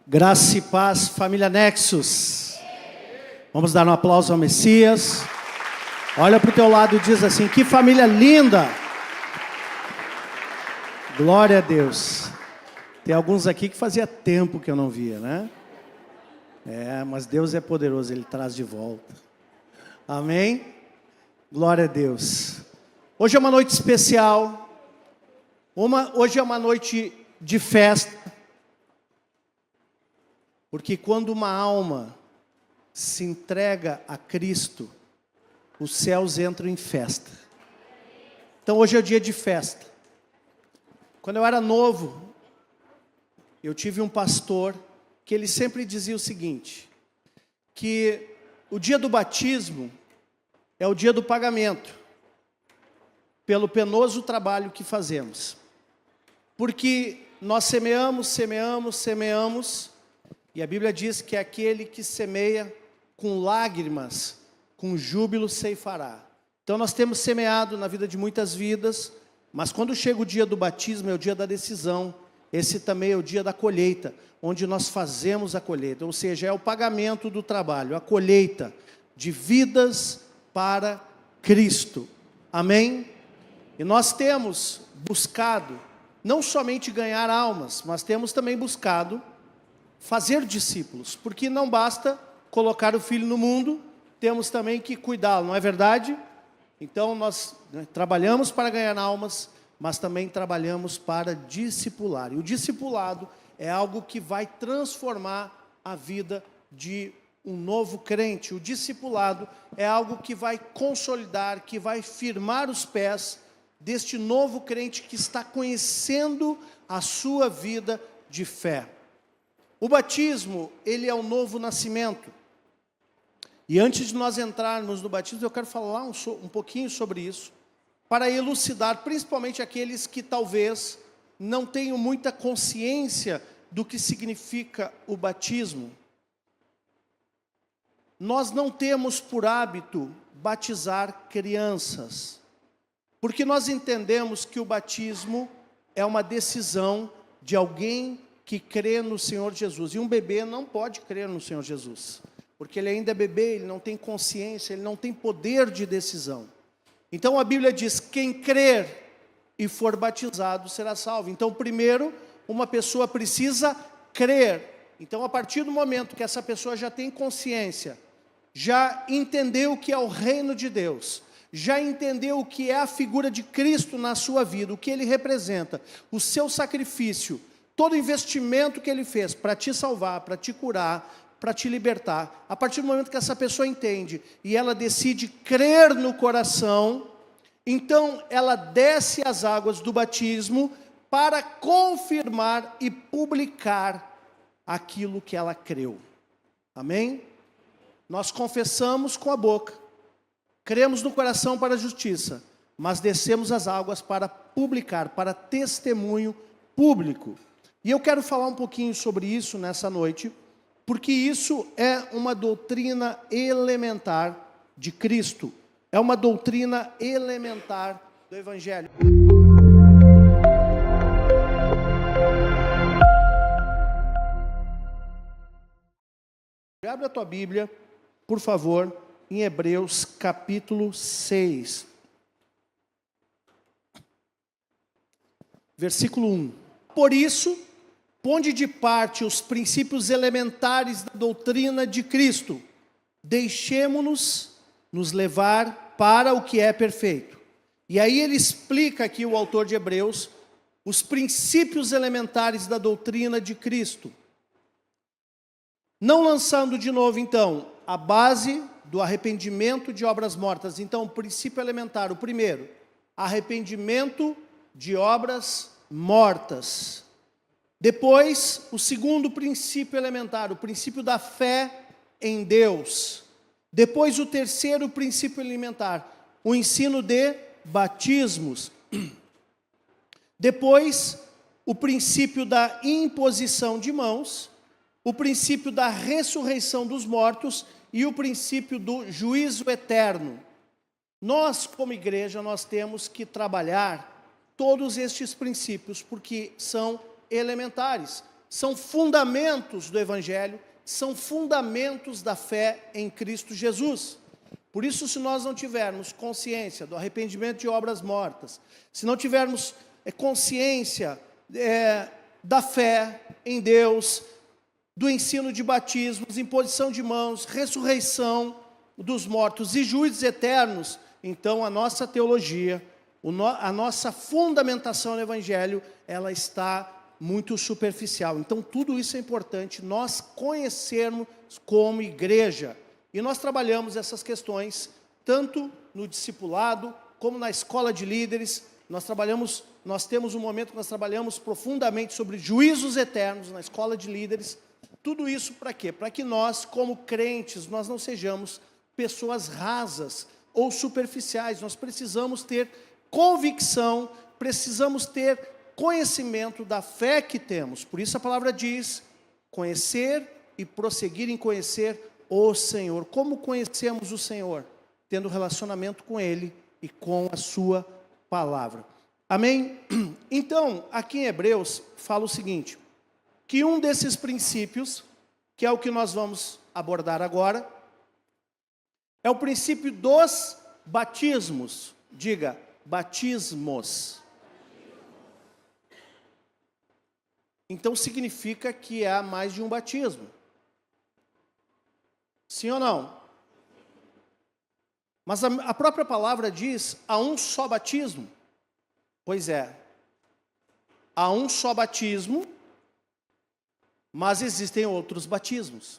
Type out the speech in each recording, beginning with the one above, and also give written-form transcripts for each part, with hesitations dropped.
Graça e paz, família Nexus. Vamos dar um aplauso ao Messias. Olha para o teu lado e diz assim: que família linda! Glória a Deus. Tem alguns aqui que fazia tempo que eu não via, né? Mas Deus é poderoso, Ele traz de volta. Amém? Glória a Deus. Hoje é uma noite especial. Hoje é uma noite de festa. Porque quando uma alma se entrega a Cristo, os céus entram em festa. Então hoje é o dia de festa. Quando eu era novo, eu tive um pastor que ele sempre dizia o seguinte, que o dia do batismo é o dia do pagamento, pelo penoso trabalho que fazemos. Porque nós semeamos, e a Bíblia diz que aquele que semeia com lágrimas, com júbilo ceifará. Então nós temos semeado na vida de muitas vidas, mas quando chega o dia do batismo, é o dia da decisão. Esse também é o dia da colheita, onde nós fazemos a colheita, ou seja, é o pagamento do trabalho, a colheita de vidas para Cristo. Amém? E nós temos buscado, não somente ganhar almas, mas temos também buscado fazer discípulos, porque não basta colocar o filho no mundo, temos também que cuidá-lo, não é verdade? Então nós trabalhamos para ganhar almas, mas também trabalhamos para discipular. E o discipulado é algo que vai transformar a vida de um novo crente. O discipulado é algo que vai consolidar, que vai firmar os pés deste novo crente que está conhecendo a sua vida de fé. O batismo, ele é o novo nascimento. E antes de nós entrarmos no batismo, eu quero falar um pouquinho sobre isso, para elucidar, principalmente aqueles que talvez não tenham muita consciência do que significa o batismo. Nós não temos por hábito batizar crianças, porque nós entendemos que o batismo é uma decisão de alguém que crê no Senhor Jesus. E um bebê não pode crer no Senhor Jesus, porque ele ainda é bebê, ele não tem consciência, ele não tem poder de decisão. Então a Bíblia diz, quem crer e for batizado será salvo. Então primeiro, uma pessoa precisa crer. Então a partir do momento que essa pessoa já tem consciência, já entendeu o que é o reino de Deus, já entendeu o que é a figura de Cristo na sua vida, o que ele representa, o seu sacrifício, todo investimento que ele fez para te salvar, para te curar, para te libertar, a partir do momento que essa pessoa entende e ela decide crer no coração, então ela desce as águas do batismo para confirmar e publicar aquilo que ela creu. Amém? Nós confessamos com a boca, cremos no coração para a justiça, mas descemos as águas para publicar, para testemunho público. E eu quero falar um pouquinho sobre isso nessa noite, porque isso é uma doutrina elementar de Cristo. É uma doutrina elementar do Evangelho. Abre a tua Bíblia, por favor, em Hebreus capítulo 6. Versículo 1. Por isso, ponde de parte os princípios elementares da doutrina de Cristo. Deixemo-nos nos levar para o que é perfeito. E aí ele explica aqui, o autor de Hebreus, os princípios elementares da doutrina de Cristo. Não lançando de novo, então, a base do arrependimento de obras mortas. Então, o princípio elementar, o primeiro, arrependimento de obras mortas. Depois, o segundo princípio elementar, o princípio da fé em Deus. Depois, o terceiro princípio elementar, o ensino de batismos. Depois, o princípio da imposição de mãos, o princípio da ressurreição dos mortos e o princípio do juízo eterno. Nós, como igreja, nós temos que trabalhar todos estes princípios, porque são elementares, são fundamentos do Evangelho, são fundamentos da fé em Cristo Jesus. Por isso, se nós não tivermos consciência do arrependimento de obras mortas, se não tivermos consciência da fé em Deus, do ensino de batismos, imposição de mãos, ressurreição dos mortos e juízos eternos, então a nossa teologia, a nossa fundamentação no Evangelho, ela está muito superficial. Então tudo isso é importante nós conhecermos como igreja. E nós trabalhamos essas questões tanto no discipulado como na escola de líderes. Nós temos um momento que nós trabalhamos profundamente sobre juízos eternos na escola de líderes. Tudo isso para quê? Para que nós, como crentes, nós não sejamos pessoas rasas ou superficiais. Nós precisamos ter convicção, precisamos ter conhecimento da fé que temos. Por isso a palavra diz, conhecer e prosseguir em conhecer o Senhor. Como conhecemos o Senhor? Tendo relacionamento com Ele e com a sua palavra. Amém? Então, aqui em Hebreus, fala o seguinte, que um desses princípios, que é o que nós vamos abordar agora, é o princípio dos batismos. Diga, batismos. Então significa que há mais de um batismo. Sim ou não? Mas a própria palavra diz, há um só batismo. Pois é, há um só batismo, mas existem outros batismos.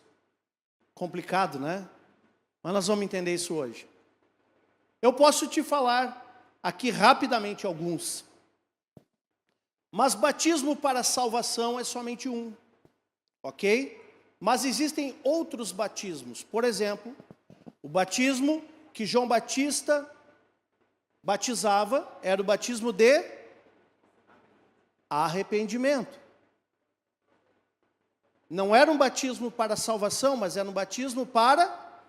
Complicado, né? Mas nós vamos entender isso hoje. Eu posso te falar aqui rapidamente alguns. Mas batismo para salvação é somente um. Ok? Mas existem outros batismos. Por exemplo, o batismo que João Batista batizava era o batismo de arrependimento. Não era um batismo para salvação, mas era um batismo para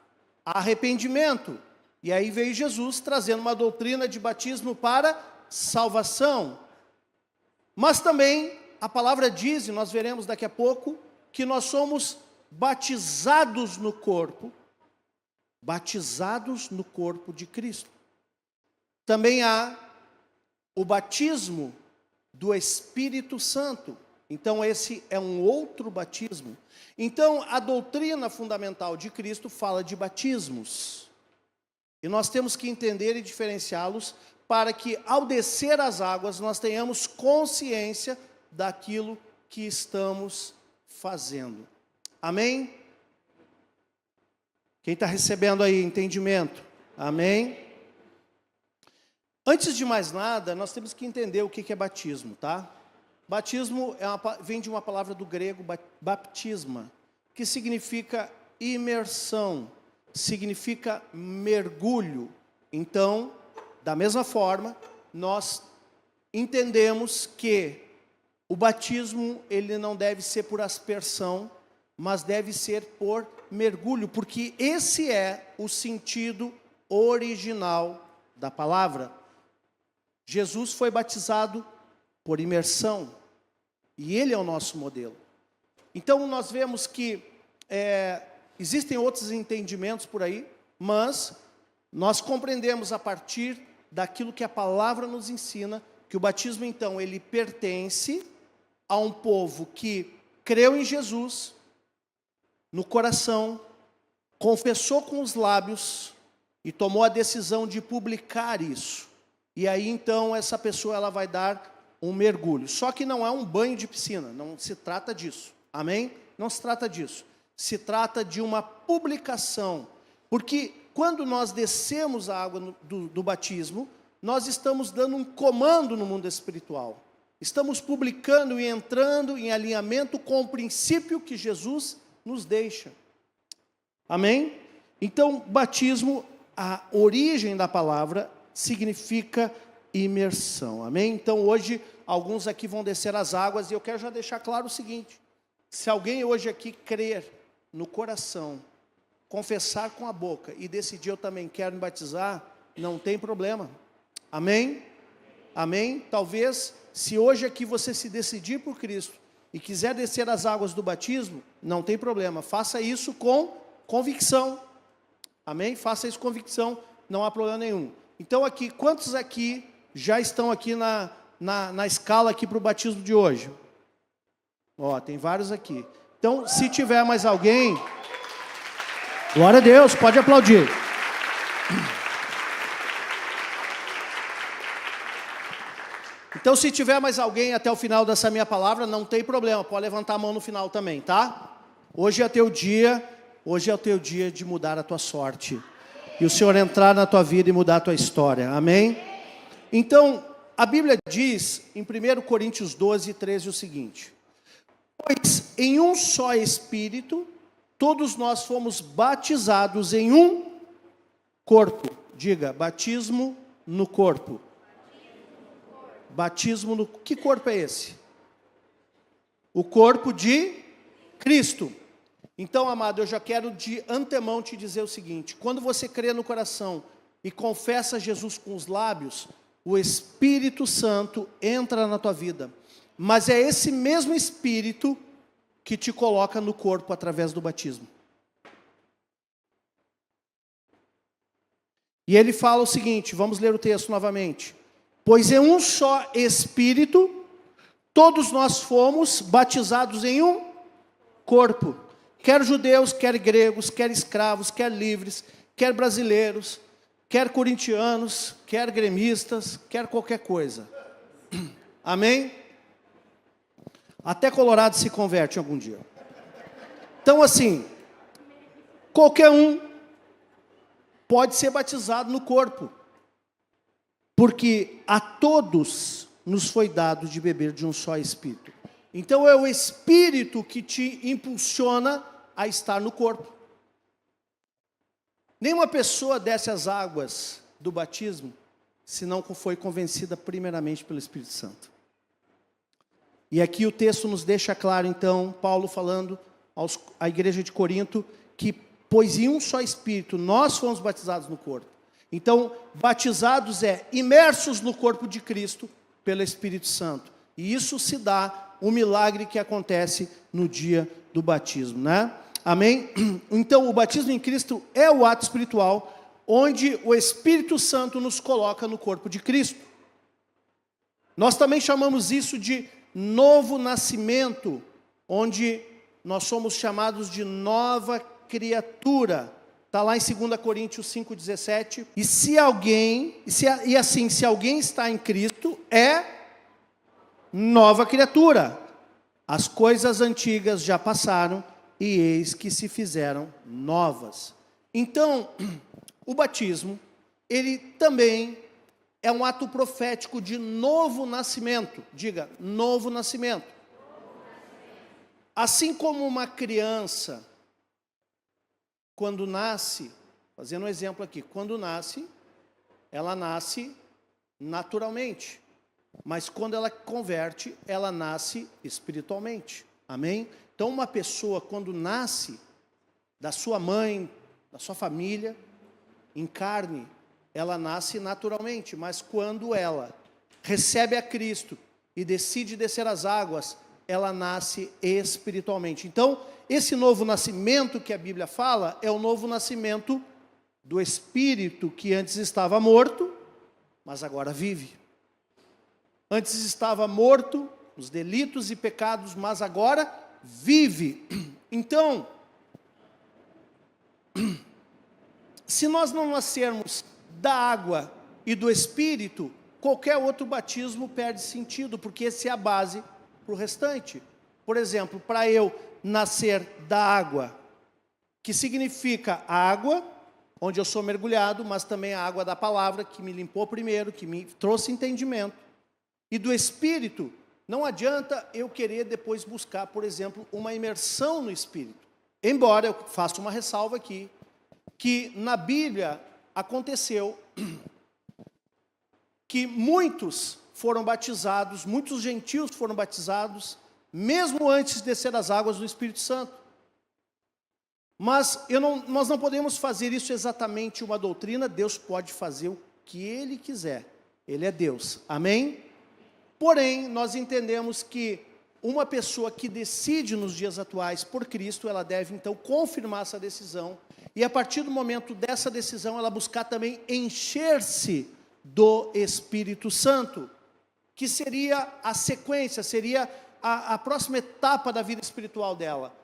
arrependimento. E aí veio Jesus trazendo uma doutrina de batismo para salvação. Mas também a palavra diz, e nós veremos daqui a pouco, que nós somos batizados no corpo de Cristo. Também há o batismo do Espírito Santo. Então esse é um outro batismo. Então a doutrina fundamental de Cristo fala de batismos. E nós temos que entender e diferenciá-los para que ao descer as águas nós tenhamos consciência daquilo que estamos fazendo. Amém? Quem está recebendo aí entendimento? Amém? Antes de mais nada, nós temos que entender o que é batismo, tá? Batismo vem de uma palavra do grego, baptisma, que significa imersão, significa mergulho. Então, da mesma forma, nós entendemos que o batismo, ele não deve ser por aspersão, mas deve ser por mergulho, porque esse é o sentido original da palavra. Jesus foi batizado por imersão, e ele é o nosso modelo. Então nós vemos que existem outros entendimentos por aí, mas nós compreendemos a partir daquilo que a palavra nos ensina, que o batismo então ele pertence a um povo que creu em Jesus no coração, confessou com os lábios e tomou a decisão de publicar isso. E aí então essa pessoa ela vai dar um mergulho. Só que não é um banho de piscina, não se trata disso. Amém? Não se trata disso. Se trata de uma publicação. Porque quando nós descemos a água do batismo, nós estamos dando um comando no mundo espiritual. Estamos publicando e entrando em alinhamento com o princípio que Jesus nos deixa. Amém? Então, batismo, a origem da palavra significa imersão. Amém? Então, hoje, alguns aqui vão descer as águas e eu quero já deixar claro o seguinte. Se alguém hoje aqui crer no coração, confessar com a boca e decidir eu também quero me batizar, não tem problema. Amém? Amém? Talvez, se hoje aqui você se decidir por Cristo e quiser descer as águas do batismo, não tem problema, faça isso com convicção, amém? Faça isso com convicção, não há problema nenhum. Então aqui, quantos aqui já estão aqui na escala aqui para o batismo de hoje? Ó, tem vários aqui. Então, se tiver mais alguém, glória a Deus, pode aplaudir. Então, se tiver mais alguém até o final dessa minha palavra, não tem problema, pode levantar a mão no final também, tá? Hoje é teu dia de mudar a tua sorte. E o Senhor entrar na tua vida e mudar a tua história, amém? Então, a Bíblia diz, em 1 Coríntios 12, 13, o seguinte: pois em um só Espírito, todos nós fomos batizados em um corpo. Diga, batismo no corpo. Batismo no... Que corpo é esse? O corpo de Cristo. Então, amado, eu já quero de antemão te dizer o seguinte: quando você crê no coração e confessa Jesus com os lábios, o Espírito Santo entra na tua vida. Mas é esse mesmo Espírito que te coloca no corpo através do batismo. E ele fala o seguinte, vamos ler o texto novamente. Pois em um só Espírito, todos nós fomos batizados em um corpo. Quer judeus, quer gregos, quer escravos, quer livres, quer brasileiros, quer corintianos, quer gremistas, quer qualquer coisa. Amém? Até Colorado se converte algum dia. Então assim, qualquer um pode ser batizado no corpo. Porque a todos nos foi dado de beber de um só Espírito. Então é o Espírito que te impulsiona a estar no corpo. Nenhuma pessoa desce as águas do batismo se não foi convencida primeiramente pelo Espírito Santo. E aqui o texto nos deixa claro, então, Paulo falando à igreja de Corinto, que pois em um só Espírito nós fomos batizados no corpo. Então, batizados imersos no corpo de Cristo pelo Espírito Santo. E isso se dá, o milagre que acontece no dia do batismo, né? Amém? Então, o batismo em Cristo é o ato espiritual, onde o Espírito Santo nos coloca no corpo de Cristo. Nós também chamamos isso de novo nascimento, onde nós somos chamados de nova criatura. Está lá em 2 Coríntios 5,17. E se alguém está em Cristo, é nova criatura. As coisas antigas já passaram, e eis que se fizeram novas. Então, o batismo, ele também é um ato profético de novo nascimento. Diga, novo nascimento. Assim como uma criança, quando nasce, fazendo um exemplo aqui, quando nasce, ela nasce naturalmente. Mas quando ela converte, ela nasce espiritualmente. Amém? Então uma pessoa quando nasce da sua mãe, da sua família, em carne, ela nasce naturalmente. Mas quando ela recebe a Cristo e decide descer as águas, ela nasce espiritualmente. Então, esse novo nascimento que a Bíblia fala, é o novo nascimento do Espírito que antes estava morto, mas agora vive. Antes estava morto, nos delitos e pecados, mas agora vive. Então, se nós não nascermos da água e do Espírito, qualquer outro batismo perde sentido, porque essa é a base para o restante. Por exemplo, para eu nascer da água, que significa a água, onde eu sou mergulhado, mas também a água da palavra, que me limpou primeiro, que me trouxe entendimento, e do Espírito, não adianta eu querer depois buscar, por exemplo, uma imersão no Espírito. Embora eu faça uma ressalva aqui, que na Bíblia aconteceu que muitos foram batizados, muitos gentios foram batizados, mesmo antes de descer as águas do Espírito Santo. Mas nós não podemos fazer isso exatamente uma doutrina. Deus pode fazer o que Ele quiser. Ele é Deus. Amém? Porém, nós entendemos que uma pessoa que decide nos dias atuais por Cristo, ela deve então confirmar essa decisão, e a partir do momento dessa decisão, ela buscar também encher-se do Espírito Santo, que seria a sequência, seria a próxima etapa da vida espiritual dela.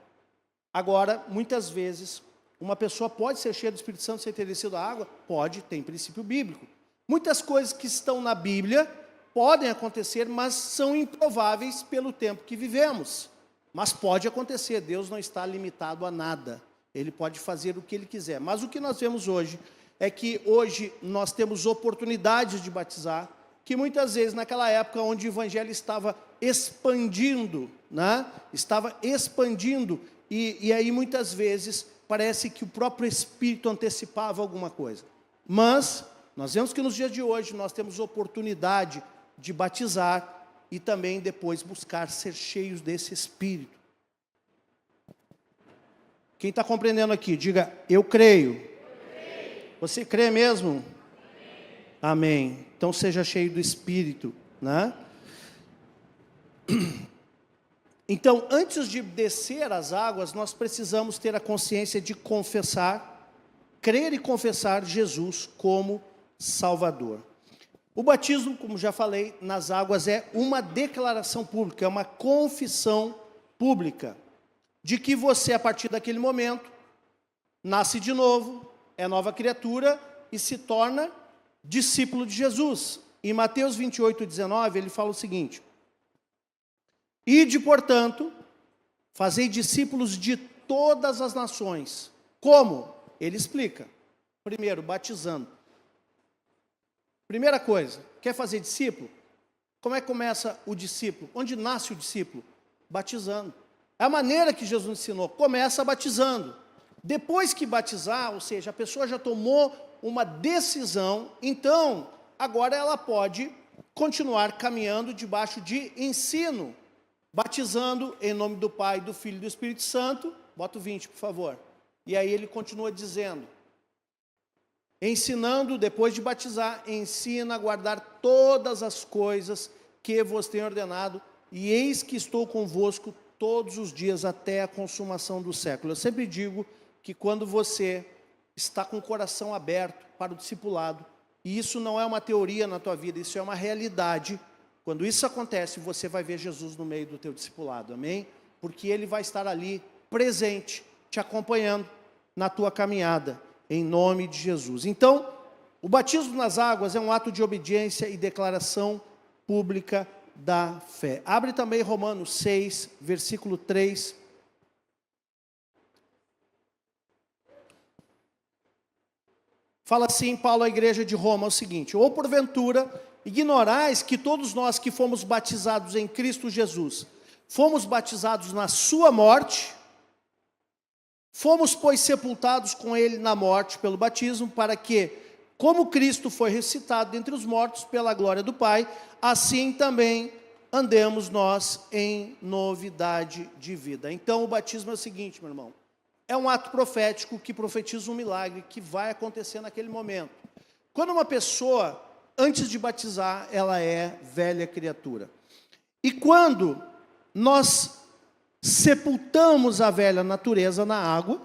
Agora, muitas vezes, uma pessoa pode ser cheia do Espírito Santo sem ter descido a água? Pode, tem princípio bíblico. Muitas coisas que estão na Bíblia podem acontecer, mas são improváveis pelo tempo que vivemos. Mas pode acontecer, Deus não está limitado a nada. Ele pode fazer o que Ele quiser. Mas o que nós vemos hoje é que hoje nós temos oportunidades de batizar, que muitas vezes naquela época onde o Evangelho estava expandindo, né? Estava expandindo, e aí muitas vezes parece que o próprio Espírito antecipava alguma coisa. Mas nós vemos que nos dias de hoje nós temos oportunidade de batizar e também depois buscar ser cheios desse Espírito. Quem está compreendendo aqui, diga, eu creio. Você crê mesmo? Amém. Então seja cheio do Espírito, né? Então, antes de descer as águas, nós precisamos ter a consciência de confessar, crer e confessar Jesus como Salvador. O batismo, como já falei, nas águas é uma declaração pública, é uma confissão pública, de que você, a partir daquele momento, nasce de novo, é nova criatura e se torna discípulo de Jesus. Em Mateus 28:19, ele fala o seguinte: ide, portanto, fazei discípulos de todas as nações. Como? Ele explica. Primeiro, batizando. Primeira coisa, quer fazer discípulo? Como é que começa o discípulo? Onde nasce o discípulo? Batizando. É a maneira que Jesus ensinou, começa batizando. Depois que batizar, ou seja, a pessoa já tomou uma decisão, então, agora ela pode continuar caminhando debaixo de ensino, batizando em nome do Pai, do Filho e do Espírito Santo. Bota o 20, por favor. E aí ele continua dizendo, ensinando, depois de batizar, ensina a guardar todas as coisas que vos tenho ordenado, e eis que estou convosco todos os dias até a consumação do século. Eu sempre digo que quando você está com o coração aberto para o discipulado, e isso não é uma teoria na tua vida, isso é uma realidade, quando isso acontece, você vai ver Jesus no meio do teu discipulado, amém? Porque Ele vai estar ali, presente, te acompanhando na tua caminhada, em nome de Jesus. Então, o batismo nas águas é um ato de obediência e declaração pública da fé. Abre também Romanos 6, versículo 3. Fala assim Paulo à igreja de Roma o seguinte: ou porventura ignorais que todos nós que fomos batizados em Cristo Jesus, fomos batizados na sua morte, fomos, pois, sepultados com Ele na morte pelo batismo, para que, como Cristo foi ressuscitado dentre os mortos pela glória do Pai, assim também andemos nós em novidade de vida. Então o batismo é o seguinte, meu irmão, é um ato profético que profetiza um milagre que vai acontecer naquele momento. Quando uma pessoa, antes de batizar, ela é velha criatura. E quando nós sepultamos a velha natureza na água,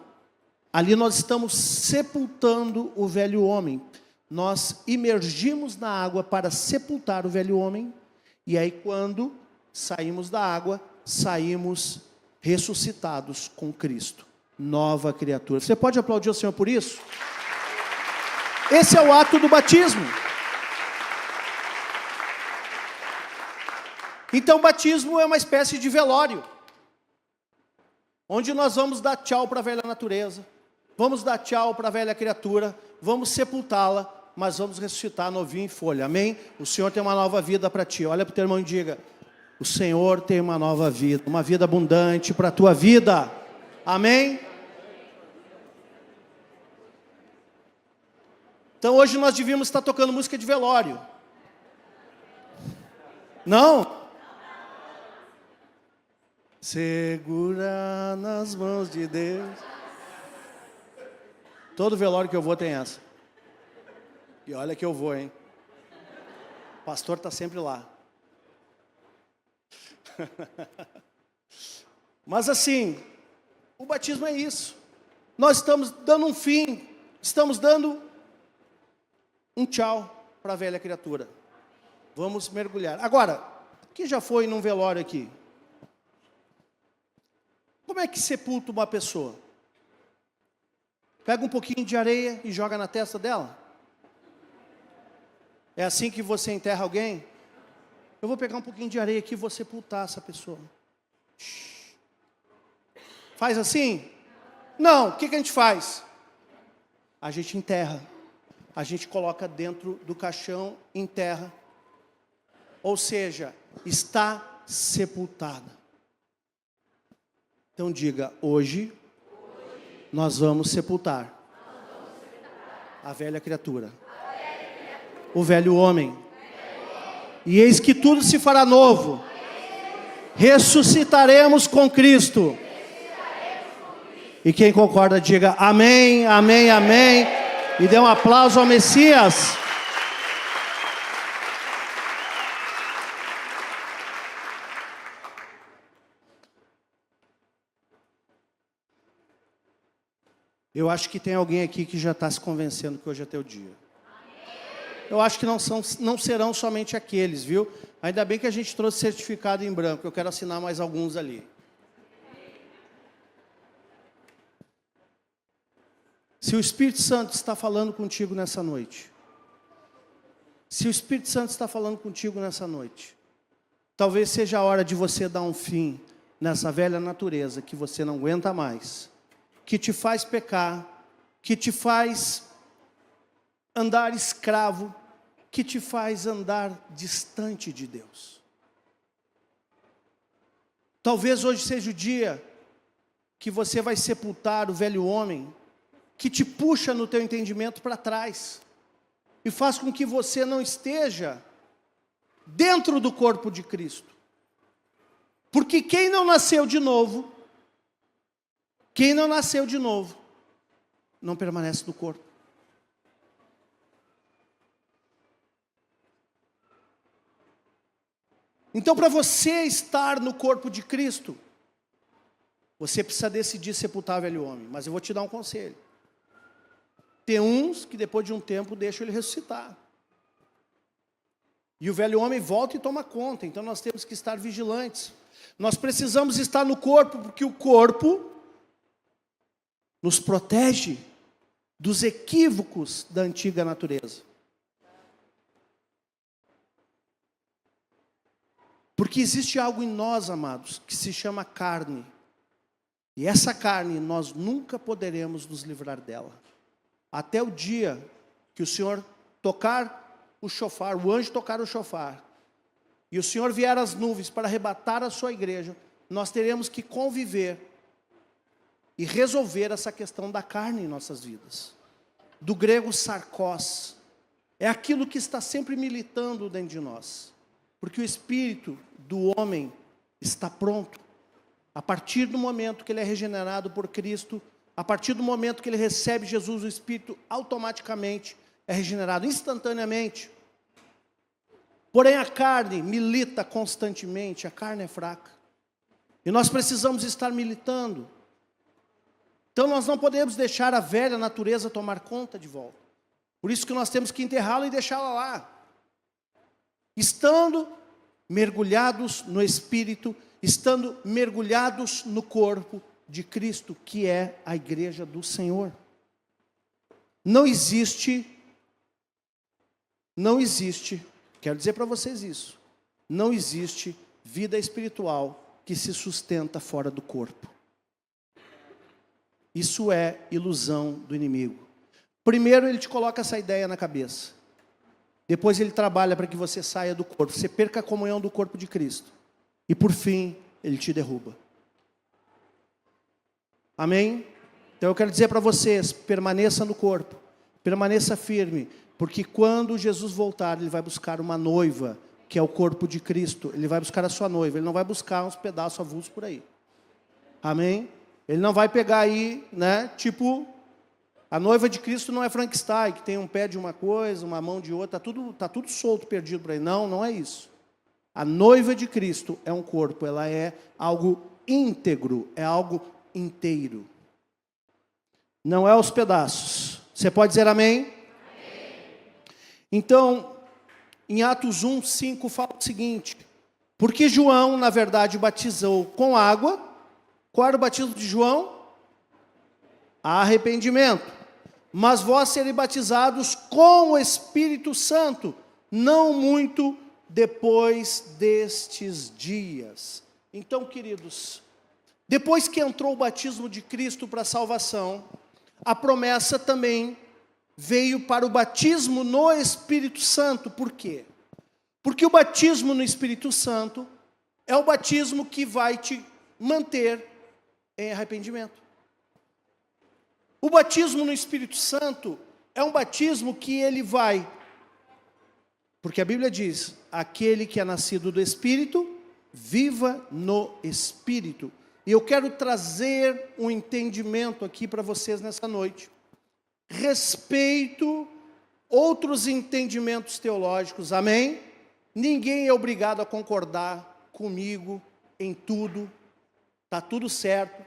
ali nós estamos sepultando o velho homem. Nós imergimos na água para sepultar o velho homem, e aí quando saímos da água, saímos ressuscitados com Cristo. Nova criatura. Você pode aplaudir o Senhor por isso? Esse é o ato do batismo. Então o batismo é uma espécie de velório, onde nós vamos dar tchau para a velha natureza, vamos dar tchau para a velha criatura, vamos sepultá-la, mas vamos ressuscitar novinho em folha, amém? O Senhor tem uma nova vida para ti. Olha para o teu irmão e diga: o Senhor tem uma nova vida, uma vida abundante para a tua vida, amém? Então hoje nós devíamos estar tocando música de velório. Não? Segura nas mãos de Deus. Todo velório que eu vou tem essa. E olha que eu vou, hein? O pastor está sempre lá. Mas assim, o batismo é isso. Nós estamos dando um fim, estamos dando um tchau para a velha criatura. Vamos mergulhar. Agora, quem já foi num velório aqui? Como é que sepulta uma pessoa? Pega um pouquinho de areia e joga na testa dela? É assim que você enterra alguém? Eu vou pegar um pouquinho de areia aqui e vou sepultar essa pessoa. Faz assim? Não, o que a gente faz? A gente enterra. A gente coloca dentro do caixão, enterra. Ou seja, está sepultada. Então diga, hoje nós vamos sepultar a velha criatura, o velho homem. E eis que tudo se fará novo. Ressuscitaremos com Cristo. E quem concorda, diga amém, amém, amém. E dê um aplauso ao Messias. Eu acho que tem alguém aqui que já está se convencendo que hoje é teu dia. Eu acho que não serão somente aqueles, viu? Ainda bem que a gente trouxe certificado em branco. Eu quero assinar mais alguns ali. Se o Espírito Santo está falando contigo nessa noite, se o Espírito Santo está falando contigo nessa noite, talvez seja a hora de você dar um fim nessa velha natureza que você não aguenta mais, que te faz pecar, que te faz andar escravo, que te faz andar distante de Deus. Talvez hoje seja o dia que você vai sepultar o velho homem, que te puxa no teu entendimento para trás, e faz com que você não esteja dentro do corpo de Cristo. Porque quem não nasceu de novo, não permanece no corpo. Então, para você estar no corpo de Cristo, você precisa decidir sepultar o velho homem. Mas eu vou te dar um conselho. Tem uns que depois de um tempo deixam ele ressuscitar. E o velho homem volta e toma conta. Então nós temos que estar vigilantes. Nós precisamos estar no corpo, porque o corpo nos protege dos equívocos da antiga natureza. Porque existe algo em nós, amados, que se chama carne. E essa carne, nós nunca poderemos nos livrar dela. Até o dia que o Senhor tocar o chofar, o anjo tocar o chofar, e o Senhor vier às nuvens para arrebatar a sua igreja, nós teremos que conviver e resolver essa questão da carne em nossas vidas. Do grego sarkos, é aquilo que está sempre militando dentro de nós. Porque o espírito do homem está pronto. A partir do momento que ele é regenerado por Cristo, a partir do momento que ele recebe Jesus, o espírito automaticamente é regenerado, instantaneamente. Porém a carne milita constantemente, a carne é fraca. E nós precisamos estar militando. Então nós não podemos deixar a velha natureza tomar conta de volta. Por isso que nós temos que enterrá-la e deixá-la lá. Estando mergulhados no Espírito, estando mergulhados no corpo de Cristo, que é a igreja do Senhor. Não existe, quero dizer para vocês isso, não existe vida espiritual que se sustenta fora do corpo. Isso é ilusão do inimigo. Primeiro ele te coloca essa ideia na cabeça. Depois ele trabalha para que você saia do corpo, você perca a comunhão do corpo de Cristo. E por fim, ele te derruba. Amém? Então eu quero dizer para vocês, permaneça no corpo, permaneça firme, porque quando Jesus voltar, ele vai buscar uma noiva, que é o corpo de Cristo. Ele vai buscar a sua noiva, ele não vai buscar uns pedaços avulsos por aí. Amém? Ele não vai pegar aí, né, tipo... A noiva de Cristo não é Frankenstein, que tem um pé de uma coisa, uma mão de outra, tá tudo solto, perdido por aí. Não, não é isso. A noiva de Cristo é um corpo, ela é algo íntegro, é algo inteiro. Não é aos pedaços. Você pode dizer amém? Amém. Então, em Atos 1, 5 fala o seguinte: porque João, na verdade, batizou com água. Qual era o batismo de João? Arrependimento. Mas vós sereis batizados com o Espírito Santo, não muito depois destes dias. Então, queridos, depois que entrou o batismo de Cristo para a salvação, a promessa também veio para o batismo no Espírito Santo. Por quê? Porque o batismo no Espírito Santo é o batismo que vai te manter em arrependimento. O batismo no Espírito Santo é um batismo que ele vai, porque a Bíblia diz, aquele que é nascido do Espírito, viva no Espírito. E eu quero trazer um entendimento aqui para vocês nessa noite. Respeito outros entendimentos teológicos, amém? Ninguém é obrigado a concordar comigo em tudo, está tudo certo.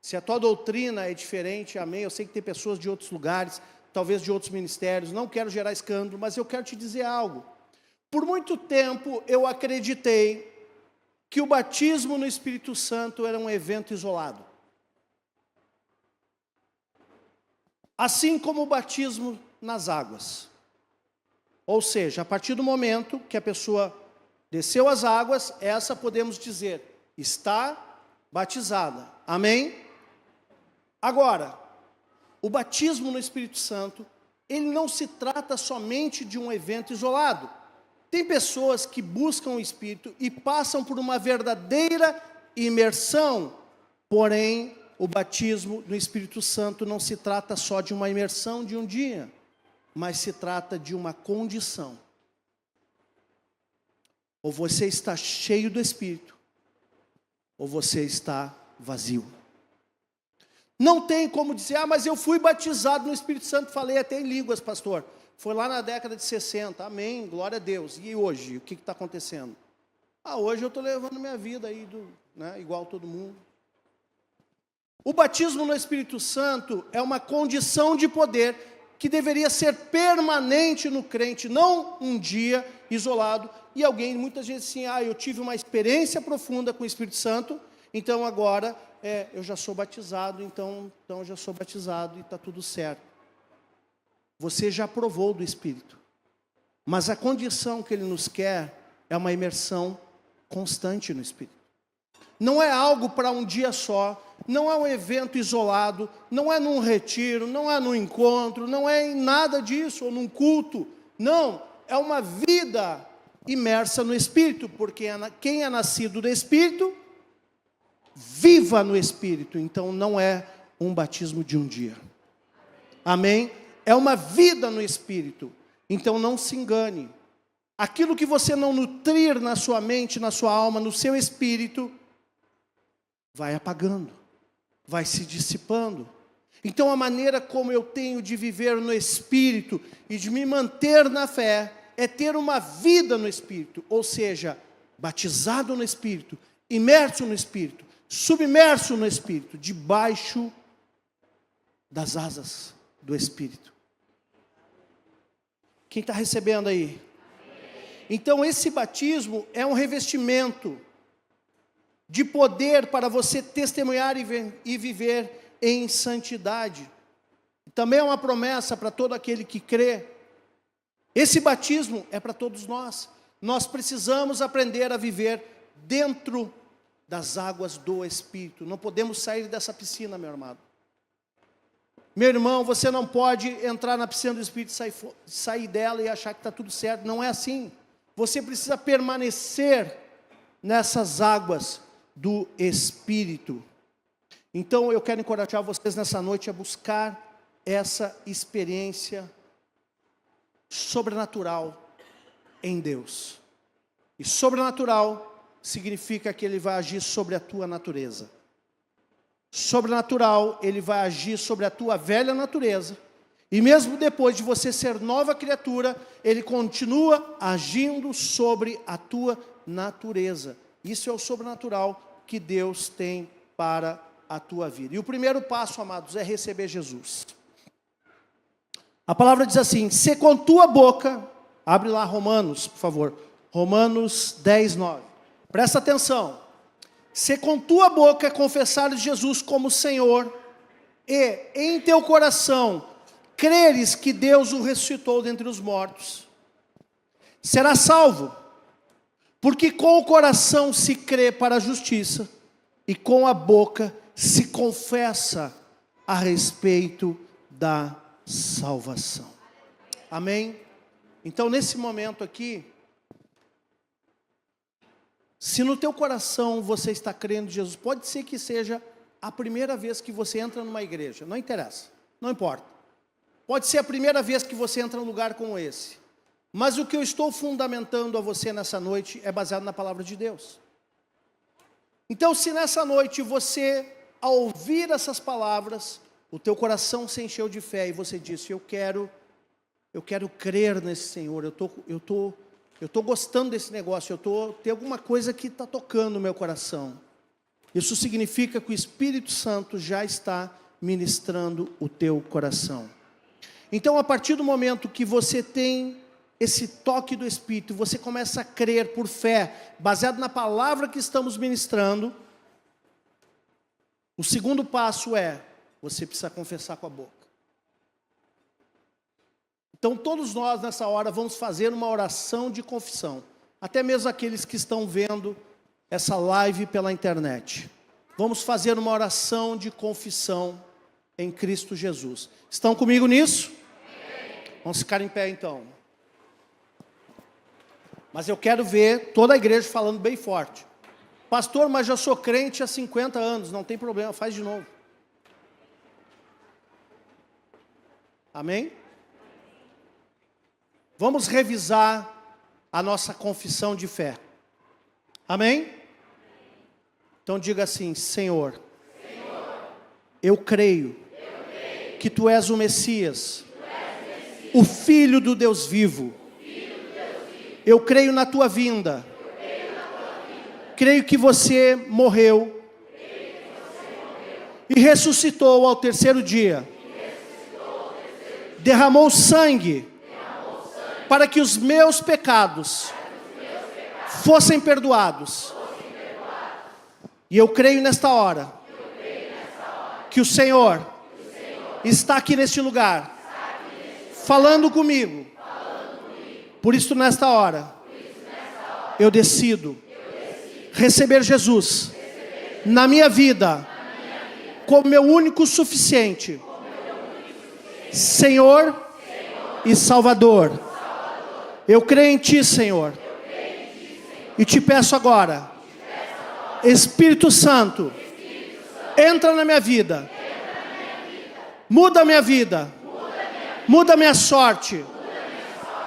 Se a tua doutrina é diferente, amém? Eu sei que tem pessoas de outros lugares, talvez de outros ministérios, não quero gerar escândalo, mas eu quero te dizer algo. Por muito tempo eu acreditei que o batismo no Espírito Santo era um evento isolado. Assim como o batismo nas águas. Ou seja, a partir do momento que a pessoa desceu as águas, essa podemos dizer, está batizada. Amém? Agora, o batismo no Espírito Santo, ele não se trata somente de um evento isolado. Tem pessoas que buscam o Espírito e passam por uma verdadeira imersão, porém, o batismo no Espírito Santo não se trata só de uma imersão de um dia, mas se trata de uma condição. Ou você está cheio do Espírito, ou você está vazio. Não tem como dizer, mas eu fui batizado no Espírito Santo, falei até em línguas, pastor. Foi lá na década de 60, amém, glória a Deus. E hoje, o que está acontecendo? Hoje eu estou levando minha vida aí, igual todo mundo. O batismo no Espírito Santo é uma condição de poder que deveria ser permanente no crente, não um dia isolado. E alguém, muitas vezes assim, eu tive uma experiência profunda com o Espírito Santo, então agora eu já sou batizado, então eu já sou batizado e está tudo certo. Você já provou do Espírito, mas a condição que Ele nos quer é uma imersão constante no Espírito. Não é algo para um dia só, não é um evento isolado, não é num retiro, não é num encontro, não é em nada disso, ou num culto. Não, é uma vida imersa no Espírito, porque quem é nascido do Espírito, viva no Espírito. Então não é um batismo de um dia. Amém? É uma vida no Espírito. Então não se engane. Aquilo que você não nutrir na sua mente, na sua alma, no seu espírito, vai apagando, vai se dissipando. Então a maneira como eu tenho de viver no Espírito e de me manter na fé é ter uma vida no Espírito, ou seja, batizado no Espírito, imerso no Espírito, submerso no Espírito, debaixo das asas do Espírito. Quem está recebendo aí? Então esse batismo é um revestimento de poder para você testemunhar e viver em santidade. Também é uma promessa para todo aquele que crê. Esse batismo é para todos nós. Nós precisamos aprender a viver dentro das águas do Espírito. Não podemos sair dessa piscina, meu amado. Meu irmão, você não pode entrar na piscina do Espírito e sair dela e achar que está tudo certo. Não é assim. Você precisa permanecer nessas águas do Espírito. Então eu quero encorajar vocês nessa noite a buscar essa experiência sobrenatural em Deus. E sobrenatural significa que Ele vai agir sobre a tua natureza. Sobrenatural, Ele vai agir sobre a tua velha natureza E mesmo depois de você ser nova criatura, Ele continua agindo sobre a tua natureza. Isso é o sobrenatural que Deus tem para a tua vida. E o primeiro passo, amados, é receber Jesus. A palavra diz assim: se com tua boca, abre lá Romanos, por favor, Romanos 10, 9. Presta atenção. Se com tua boca confessares Jesus como Senhor, e em teu coração creres que Deus o ressuscitou dentre os mortos, serás salvo. Porque com o coração se crê para a justiça, e com a boca se confessa a respeito da salvação. Amém? Então, nesse momento aqui, se no teu coração você está crendo em Jesus, pode ser que seja a primeira vez que você entra numa igreja, não interessa, não importa. Pode ser a primeira vez que você entra num lugar como esse. Mas o que eu estou fundamentando a você nessa noite é baseado na palavra de Deus. Então, se nessa noite você, ao ouvir essas palavras, o teu coração se encheu de fé e você disse: eu quero crer nesse Senhor, eu tô gostando desse negócio, tem alguma coisa que está tocando no meu coração. Isso significa que o Espírito Santo já está ministrando o teu coração. Então, a partir do momento que você tem esse toque do Espírito, você começa a crer por fé, baseado na palavra que estamos ministrando, o segundo passo é, você precisa confessar com a boca. Então, todos nós nessa hora vamos fazer uma oração de confissão, até mesmo aqueles que estão vendo essa live pela internet. Vamos fazer uma oração de confissão em Cristo Jesus. Estão comigo nisso? Vamos ficar em pé então. Mas eu quero ver toda a igreja falando bem forte. Pastor, mas já sou crente há 50 anos, não tem problema, faz de novo. Amém? Vamos revisar a nossa confissão de fé. Amém? Então diga assim: Senhor, eu creio que Tu és o Messias, o Filho do Deus vivo. Eu creio na Tua vinda. Creio que Você morreu e ressuscitou ao terceiro dia. Derramou sangue para que os meus pecados fossem perdoados. E eu creio nesta hora que o Senhor está aqui neste lugar, falando comigo. Por isso, nesta hora, eu decido receber Jesus na minha vida como meu único suficiente Senhor e Salvador. Eu creio em Ti, Senhor, e te peço agora, Espírito Santo, entra na minha vida, muda a minha vida, muda a minha sorte,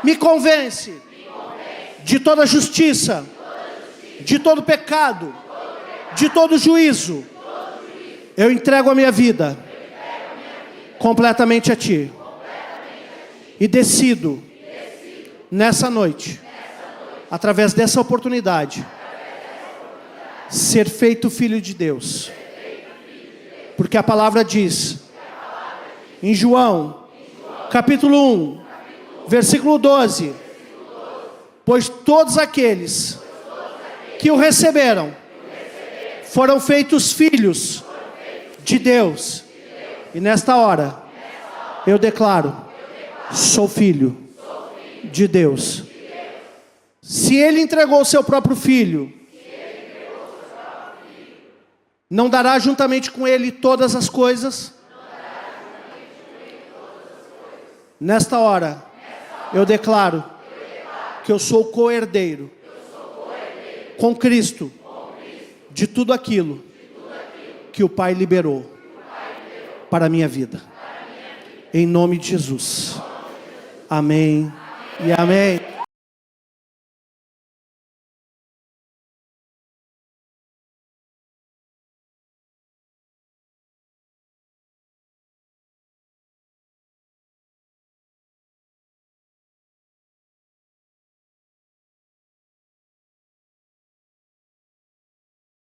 me convence de toda justiça, de todo pecado, de todo juízo. Eu entrego a minha vida completamente a Ti e decido nessa noite, através dessa oportunidade, ser feito filho de Deus. Porque a palavra diz, em João, capítulo 1, versículo 12, pois todos aqueles que o receberam foram feitos filhos de Deus. E nesta hora, eu declaro, sou filho de Deus. Se Ele entregou o seu próprio Filho, não dará juntamente com Ele todas as coisas? Nesta hora, eu declaro que eu sou co-herdeiro com Cristo de tudo aquilo que o Pai liberou para a minha vida. Em nome de Jesus. Amém e amém.